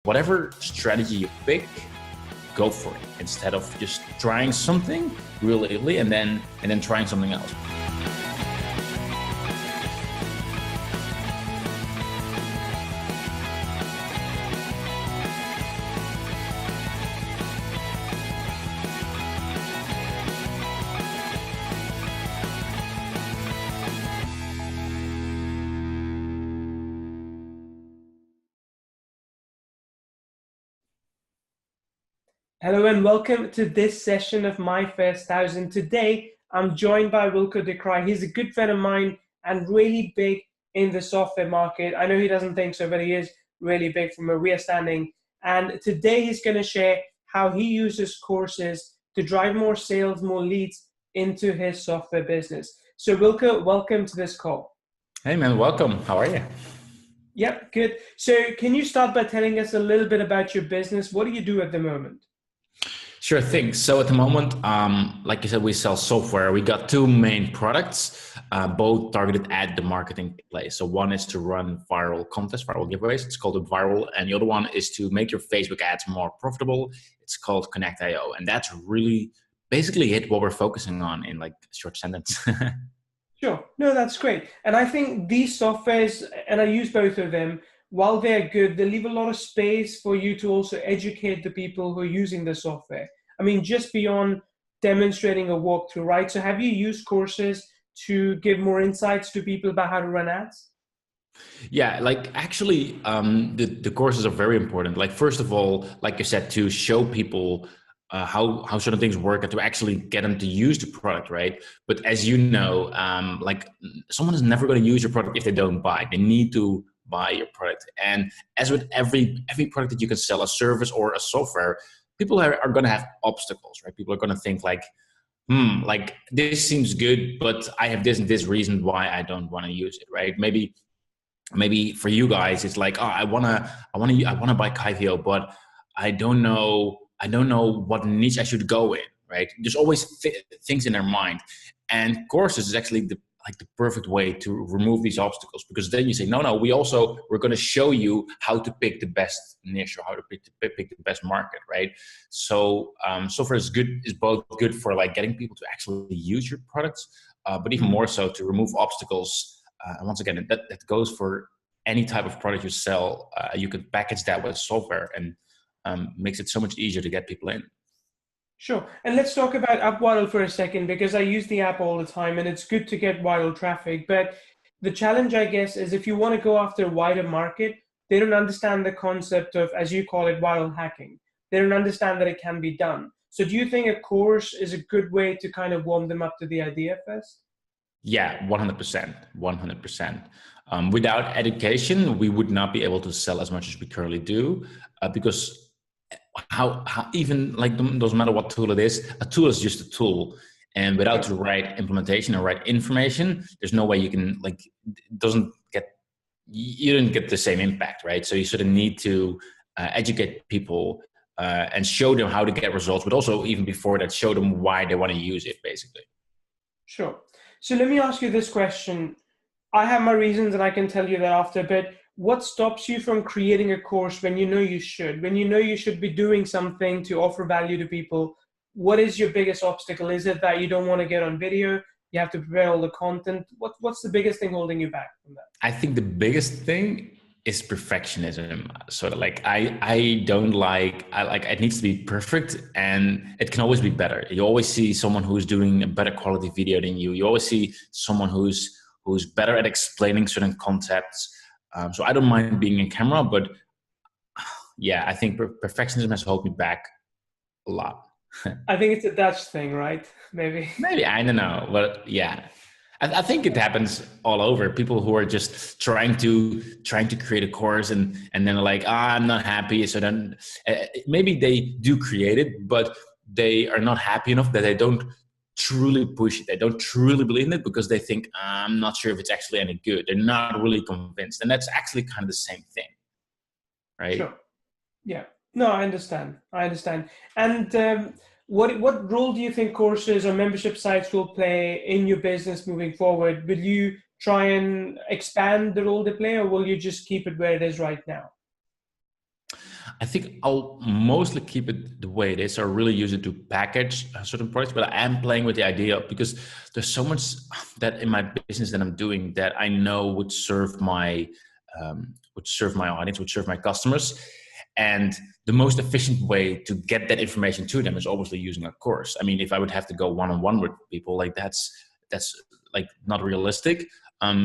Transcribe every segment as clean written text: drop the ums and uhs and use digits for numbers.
Whatever strategy you pick, go for it instead of just trying something really and then trying something else. Hello and welcome to this session of MyFirst1000. Today, I'm joined by Wilco De Dreij. He's a good friend of mine and really big in the software market. I know he doesn't think so, but he is really big from where we are standing. And today he's going to share how he uses courses to drive more sales, more leads into his software business. So Wilco, welcome to this call. Hey man, welcome. How are you? Yep, good. So can you start by telling us a little bit about your business? What do you do at the moment? Sure thing. So at the moment, like you said, we sell software. We got two main products, both targeted at the marketplace. So one is to run viral contests, viral giveaways. It's called a viral. And the other one is to make your Facebook ads more profitable. It's called Connect.io. And that's really basically what we're focusing on in like a short sentence. Sure. No, that's great. And I think these softwares, and I use both of them, while they're good, they leave a lot of space for you to also educate the people who are using the software. I mean, just beyond demonstrating a walkthrough, right? So have you used courses to give more insights to people about how to run ads? Yeah, like actually, the courses are very important. Like first of all, like you said, to show people how certain things work and to actually get them to use the product, right? But as you know, like someone is never going to use your product if they don't buy. They need to buy your product. And as with every product that you can sell, a service or a software, people are going to have obstacles, right? People are going to think like, like this seems good, but I have this and this reason why I don't want to use it, right? Maybe for you guys, it's like, oh, I wanna buy Kaivio, but I don't know what niche I should go in, right? There's always things in their mind, and courses is actually the perfect way to remove these obstacles, because then you say, no, we're going to show you how to pick the best niche or how to pick the best market, right? So software is both good for like getting people to actually use your products, but even more so to remove obstacles. And once again, that goes for any type of product you sell. You can package that with software and makes it so much easier to get people in. Sure. And let's talk about UpViral for a second, because I use the app all the time and it's good to get viral traffic. But the challenge, I guess, is if you want to go after a wider market, they don't understand the concept of, as you call it, viral hacking. They don't understand that it can be done. So do you think a course is a good way to kind of warm them up to the idea first? Yeah, 100%, 100%. Without education, we would not be able to sell as much as we currently do, because how even like doesn't matter what tool it is, a tool is just a tool, and without the right implementation or right information, there's no way you can you didn't get the same impact, right? So you sort of need to educate people and show them how to get results, but also even before that, show them why they want to use it, basically. Sure. So let me ask you this question. I have my reasons and I can tell you that after, but what stops you from creating a course when you know you should? When you know you should be doing something to offer value to people, what is your biggest obstacle? Is it that you don't want to get on video? You have to prepare all the content? What's the biggest thing holding you back from that? I think the biggest thing is perfectionism. Sort of like I like it needs to be perfect, and it can always be better. You always see someone who's doing a better quality video than you. You always see someone who's better at explaining certain concepts. So I don't mind being in camera, but yeah, I think perfectionism has held me back a lot. I think it's a Dutch thing, right? Maybe, I don't know, but yeah, I think it happens all over. People who are just trying to create a course and then they're like, I'm not happy. So then maybe they do create it, but they are not happy enough that they don't truly push it. They don't truly believe in it because they think, I'm not sure if it's actually any good. They're not really convinced. And that's actually kind of the same thing, right? Sure. Yeah. No, I understand. And what role do you think courses or membership sites will play in your business moving forward? Will you try and expand the role they play, or will you just keep it where it is right now? I think I'll mostly keep it the way it is, or really use it to package certain products. But I am playing with the idea because there's so much that in my business that I'm doing that I know would serve my audience, would serve my customers, and the most efficient way to get that information to them is obviously using a course. I mean, if I would have to go one-on-one with people, like that's like not realistic.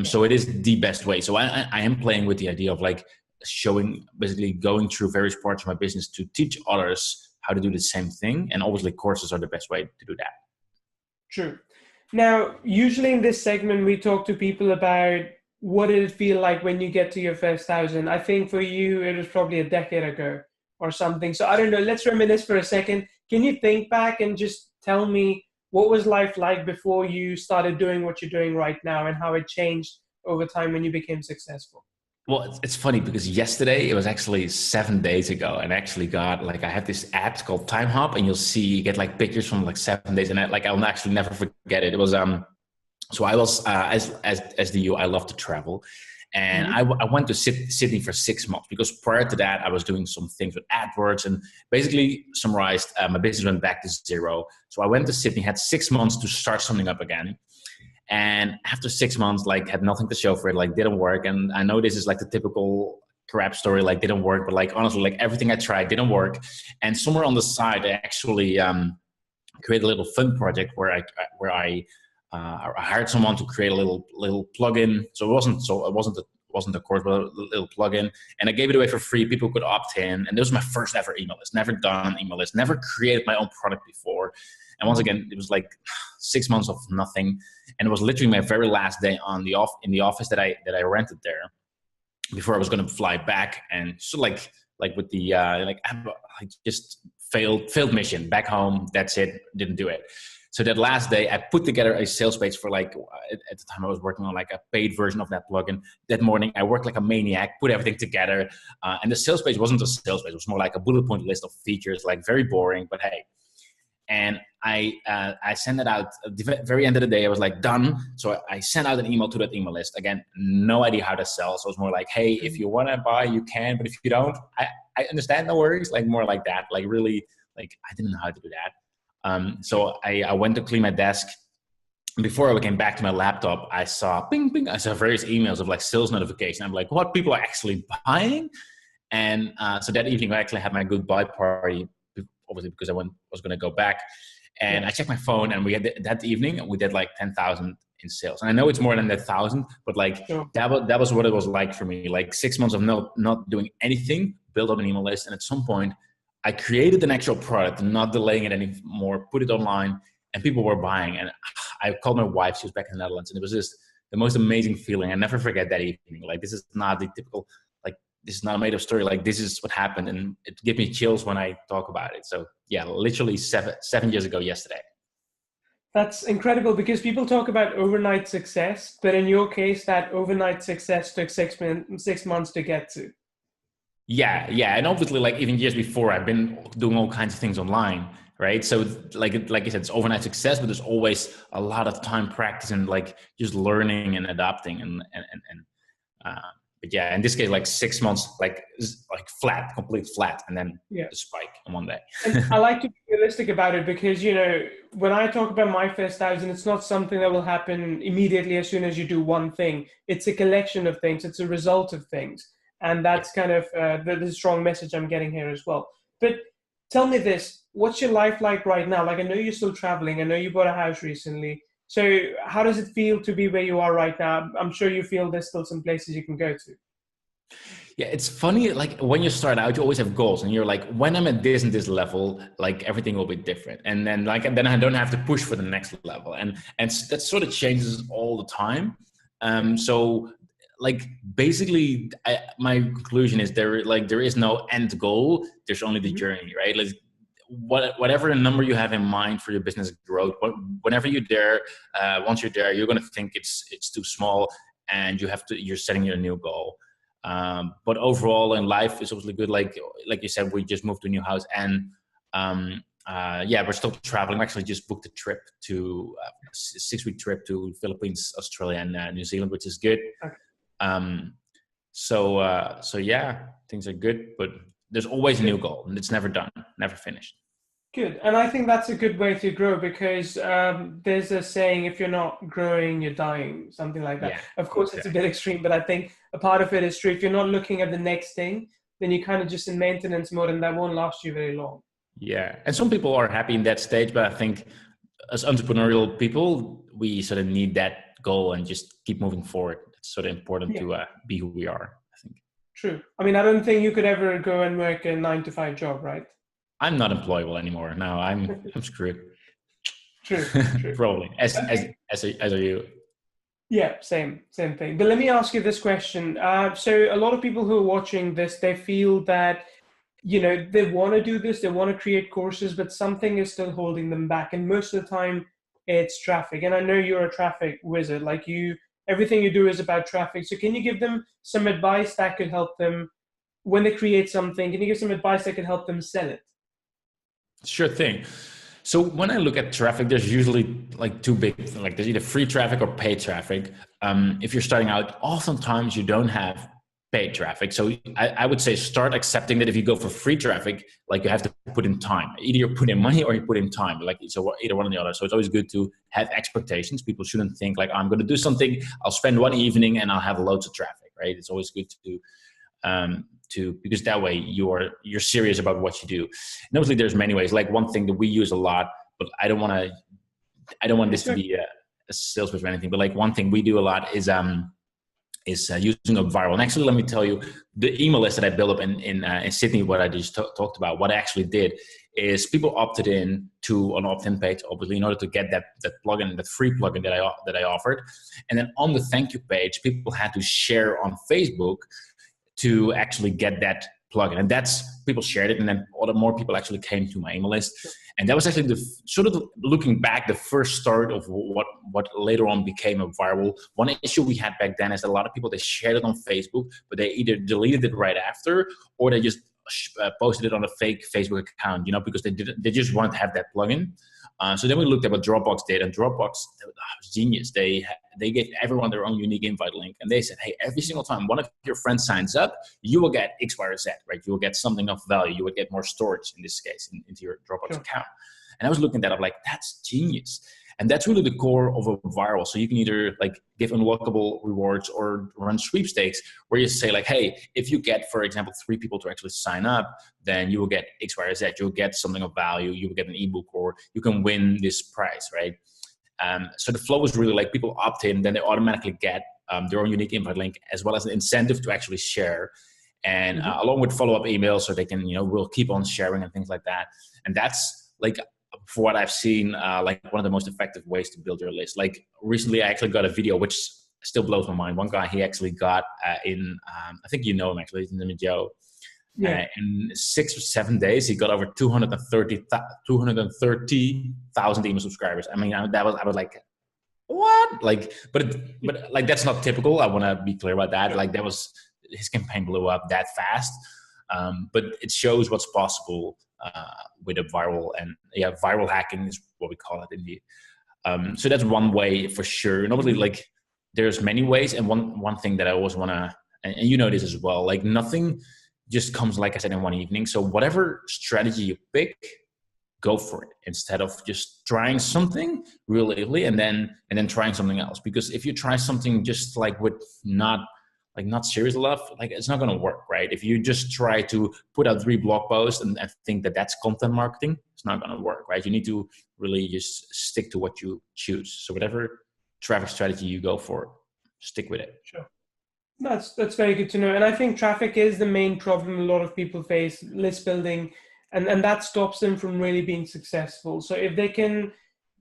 So it is the best way. So I am playing with the idea of like showing, basically going through various parts of my business to teach others how to do the same thing. And obviously courses are the best way to do that. True. Now, usually in this segment, we talk to people about what did it feel like when you get to your first 1,000. I think for you, it was probably a decade ago or something. So I don't know, let's reminisce for a second. Can you think back and just tell me what was life like before you started doing what you're doing right now and how it changed over time when you became successful? Well, it's funny because yesterday, it was actually 7 days ago, and I actually got like, I have this app called Time Hop, and you get like pictures from like 7 days, and I'll actually never forget it. It was so I was as the you, I love to travel, and I went to Sydney for 6 months because prior to that I was doing some things with AdWords, and basically summarized, my business went back to zero. So I went to Sydney, had 6 months to start something up again. And after 6 months, like had nothing to show for it, like didn't work. And I know this is like the typical crap story, like didn't work, but like honestly, like everything I tried didn't work. And somewhere on the side, I actually created a little fun project where I hired someone to create a little plugin. So it wasn't a course, but a little plugin, and I gave it away for free. People could opt in, and this was my first ever email list. Never done an email list, never created my own product before. And once again, it was like 6 months of nothing. And it was literally my very last day in the office that I rented there before I was going to fly back. And so like with the, I just failed mission back home. That's it. Didn't do it. So that last day I put together a sales page for like, at the time I was working on like a paid version of that plugin. That morning I worked like a maniac, put everything together. And the sales page wasn't a sales page. It was more like a bullet point list of features, like very boring, but hey. And I sent it out at the very end of the day. I was like, done. So I sent out an email to that email list. Again, no idea how to sell. So it's more like, hey, if you want to buy, you can. But if you don't, I understand, no worries. Like more like that. Like really, like I didn't know how to do that. So I went to clean my desk. Before I came back to my laptop, I saw ping, ping. I saw various emails of like sales notification. I'm like, what, people are actually buying? And so that evening, I actually had my goodbye party, obviously because I was going to go back, and I checked my phone, and we had that evening we did like 10,000 in sales. And I know it's more than that 1,000, but like that was what it was like for me. Like 6 months of not doing anything, build up an email list, and at some point I created an actual product, not delaying it anymore, put it online, and people were buying. And I called my wife; she was back in the Netherlands, and it was just the most amazing feeling. I never forget that evening. Like this is not the typical, like this is not a made up story. Like this is what happened, and it gives me chills when I talk about it. So yeah, literally seven years ago yesterday. That's incredible because people talk about overnight success, but in your case, that overnight success took 6 months to get to. Yeah, and obviously, like even years before, I've been doing all kinds of things online, right? So, like you said, it's overnight success, but there's always a lot of time practice and like just learning and adapting, but yeah, in this case, like 6 months, like flat, complete flat, and then the spike in one day. And I like to be realistic about it because, you know, when I talk about my first 1,000, it's not something that will happen immediately as soon as you do one thing. It's a collection of things. It's a result of things. And that's kind of the strong message I'm getting here as well. But tell me this, what's your life like right now? Like, I know you're still traveling. I know you bought a house recently. So how does it feel to be where you are right now? I'm sure you feel there's still some places you can go to. Yeah, it's funny, like when you start out, you always have goals and you're like, when I'm at this and this level, like everything will be different. And then then I don't have to push for the next level. And that sort of changes all the time. So like basically my conclusion is there is no end goal. There's only the journey, right? Like whatever the number you have in mind for your business growth, whenever you're there, once you're there, you're going to think it's too small and you're setting your new goal. But overall in life is obviously good. Like you said, we just moved to a new house and, we're still traveling. We actually just booked a trip to a 6-week trip to Philippines, Australia, and New Zealand, which is good. Okay. So yeah, things are good, but there's always a new goal, and it's never done, never finished. Good. And I think that's a good way to grow, because there's a saying, if you're not growing, you're dying, something like that. Yeah, Of course, exactly. it's a bit extreme, but I think a part of it is true. If you're not looking at the next thing, then you're kind of just in maintenance mode, and that won't last you very long. Yeah. And some people are happy in that stage, but I think as entrepreneurial people, we sort of need that goal and just keep moving forward. It's sort of important to be who we are, I think. True. I mean, I don't think you could ever go and work a 9-to-5 job, right? I'm not employable anymore. No, I'm screwed. True. Probably as are you. Yeah, same thing. But let me ask you this question. So a lot of people who are watching this, they feel that, they want to do this, they want to create courses, but something is still holding them back. And most of the time it's traffic. And I know you're a traffic wizard, like everything you do is about traffic. So can you give them some advice that could help them when they create something? Can you give some advice that could help them sell it? Sure thing. So when I look at traffic, there's usually like two big, like there's either free traffic or paid traffic. If you're starting out, oftentimes you don't have paid traffic. So I would say start accepting that if you go for free traffic, like you have to put in time. Either you put in money or you put in time. Like it's either one or the other. So it's always good to have expectations. People shouldn't think like, I'm going to do something, I'll spend one evening and I'll have loads of traffic, right? It's always good because that way you're serious about what you do. And obviously there's many ways. Like one thing that we use a lot, but I don't want this to be a sales pitch or anything, but like one thing we do a lot is using a viral. And actually, let me tell you, the email list that I built up in Sydney, what I just talked about, what I actually did is people opted in to an opt-in page, obviously, in order to get that plugin, that free plugin that I offered. And then on the thank you page, people had to share on Facebook to actually get that plugin. And people shared it, and then more people actually came to my email list. And that was actually looking back, the first start of what later on became a viral. One issue we had back then is that a lot of people, they shared it on Facebook, but they either deleted it right after, or they just posted it on a fake Facebook account, because they just wanted to have that plugin. So then we looked at what Dropbox did, and Dropbox was genius. They gave everyone their own unique invite link, and they said, hey, every single time one of your friends signs up, you will get X, Y, or Z, right? You will get something of value. You will get more storage in this case into your Dropbox account. And I was looking at that, I'm like, that's genius. And that's really the core of a viral. So you can either like give unlockable rewards or run sweepstakes where you say like, hey, if you get, for example, 3 people to actually sign up, then you will get X, Y, or Z. You'll get something of value. You will get an ebook, or you can win this prize, right? So the flow is really like people opt in, then they automatically get their own unique invite link, as well as an incentive to actually share. And along with follow-up emails, so they can, we'll keep on sharing and things like that. And that's like, for what I've seen, like one of the most effective ways to build your list. Like recently, I actually got a video which still blows my mind. One guy, he actually got I think you know him actually, his name is Joe. Yeah. In 6 or 7 days, he got over 230,000 email subscribers. I mean, I was like, what? Like, but like that's not typical. I want to be clear about that. Like his campaign blew up that fast. But it shows what's possible with a viral, and viral hacking is what we call it indeed. So that's one way for sure. And obviously, like there's many ways. And one thing that I always want to, and you know this as well, like nothing just comes, like I said, in one evening. So whatever strategy you pick, go for it instead of just trying something really and then trying something else. Because if you try something just like with not serious enough, like it's not going to work, right? If you just try to put out 3 blog posts and think that that's content marketing, it's not going to work, right? You need to really just stick to what you choose. So whatever traffic strategy you go for, stick with it. Sure. That's very good to know. And I think traffic is the main problem a lot of people face, list building, and that stops them from really being successful. So if they can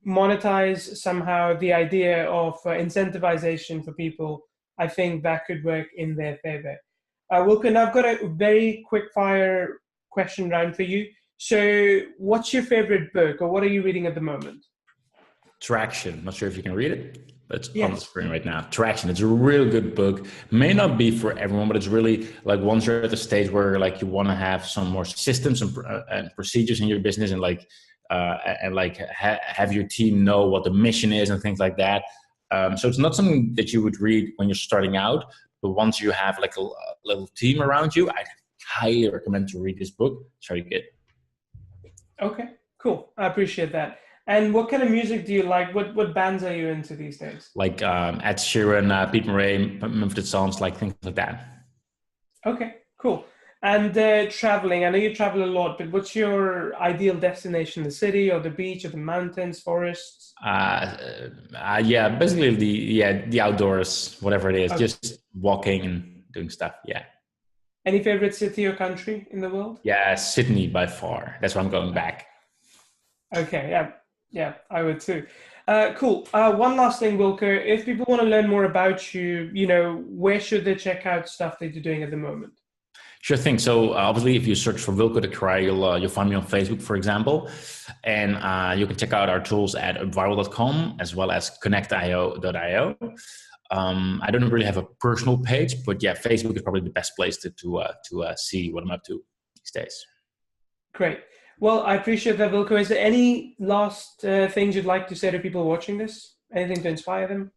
monetize somehow the idea of incentivization for people, I think that could work in their favor. Wilco, I've got a very quick fire question round for you. So what's your favorite book, or what are you reading at the moment? Traction. Not sure if you can read it, but it's on the screen right now. Traction. It's a real good book. May not be for everyone, but it's really like once you're at the stage where like you want to have some more systems and procedures in your business, and have your team know what the mission is and things like that. So it's not something that you would read when you're starting out, but once you have like a little team around you, I'd highly recommend to read this book. It's very good. Okay, cool. I appreciate that. And what kind of music do you like? What bands are you into these days? Like Ed Sheeran, Pete Murray, Mumford Sons, like things like that. Okay, cool. And traveling, I know you travel a lot, but what's your ideal destination? The city or the beach or the mountains, forests? Yeah, basically the outdoors, whatever it is, Okay. just walking and doing stuff. Yeah. Any favorite city or country in the world? Yeah, Sydney by far. That's where I'm going back. Okay, yeah, yeah, I would too. Cool. One last thing, Wilco. If people want to learn more about you, where should they check out stuff that you're doing at the moment? Sure thing. So obviously, if you search for Wilco De Dreij, you'll find me on Facebook, for example, and you can check out our tools at viral.com as well as connectio.io. I don't really have a personal page, but yeah, Facebook is probably the best place to see what I'm up to these days. Great. Well, I appreciate that, Wilco. Is there any last things you'd like to say to people watching this? Anything to inspire them?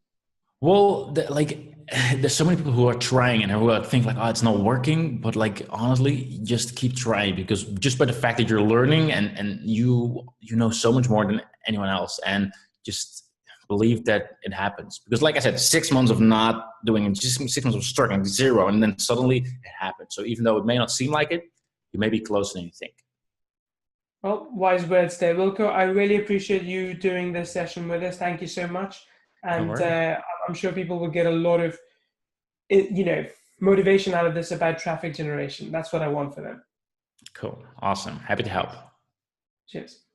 Well, there's so many people who are trying and who think like, oh, it's not working. But like, honestly, just keep trying, because just by the fact that you're learning and you know so much more than anyone else, and just believe that it happens. Because like I said, 6 months of not doing it, just 6 months of struggling, zero, and then suddenly it happens. So even though it may not seem like it, you may be closer than you think. Well, wise words there, Wilco. I really appreciate you doing this session with us. Thank you so much. No And worries. I'm sure people will get a lot of, motivation out of this about traffic generation. That's what I want for them. Cool. Awesome. Happy to help. Cheers.